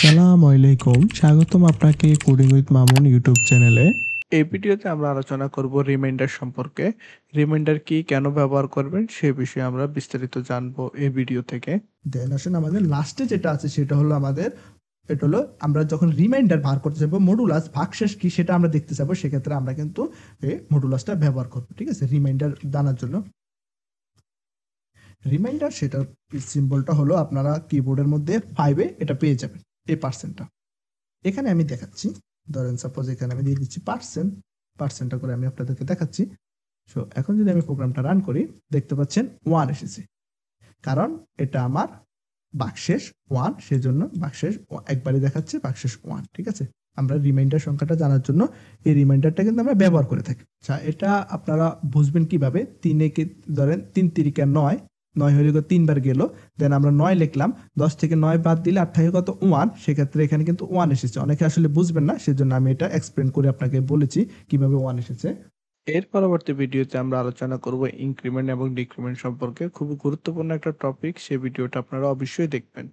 আসসালামু আলাইকুম, স্বাগতম আপনাকে কোডিং উইথ মামুন ইউটিউব চ্যানেলে। এই ভিডিওতে আমরা আলোচনা করব রিমাইন্ডার সম্পর্কে। রিমাইন্ডার কি, কেন ব্যবহার করবেন সে বিষয়ে আমরা বিস্তারিত জানবো এই ভিডিও থেকে। দেন আসেন আমাদের লাস্টে যেটা আছে সেটা হলো এটা হলো আমরা যখন রিমাইন্ডার বার করতে যাবো, মডুলাস ভাগশেষ কি সেটা আমরা দেখতে যাবো, সেক্ষেত্রে আমরা কিন্তু এই মডুলাসটা ব্যবহার করবো। ঠিক আছে, রিমাইন্ডার জানার জন্য রিমাইন্ডার সেটার সিম্বলটা হলো আপনারা কিবোর্ডের মধ্যে 5-এ এটা পেয়ে যাবেন, এই পার্সেন্টটা এখানে আমি দেখাচ্ছি। ধরেন সাপোজ এখানে আমি দিয়ে দিচ্ছি পার্সেন্টটা করে আমি আপনাদেরকে দেখাচ্ছি। সো এখন যদি আমি প্রোগ্রামটা রান করি, দেখতে পাচ্ছেন 1 এসেছে, কারণ এটা আমার বাকশেষ 1, সেজন্য বাকশেষ একবারই দেখাচ্ছে, বাকশেষ 1। ঠিক আছে, আমরা রিমাইন্ডার সংখ্যাটা জানার জন্য এই রিমাইন্ডারটা কিন্তু আমরা ব্যবহার করে থাকি। আচ্ছা, এটা আপনারা বুঝবেন কিভাবে? 3 কে ধরেন 3 তিরিকা 9, 9 হয়ে গেল 3 বার গেল, দেন আমরা 9 লিখলাম, 10 থেকে 9 বাদ দিলে 8 থাকে কত? 1। সেক্ষেত্রে এখানে কিন্তু 1 এসেছে। অনেকে আসলে বুঝবেন না, সেজন্য আমি এটা এক্সপ্লেন করে আপনাকে বলেছি কিভাবে 1 এসেছে। এর পরবর্তী ভিডিওতে আমরা আলোচনা করব ইনক্রিমেন্ট এবং ডিক্রিমেন্ট সম্পর্কে। খুবই গুরুত্বপূর্ণ একটা টপিক, সেই ভিডিওটা আপনারা অবশ্যই দেখবেন।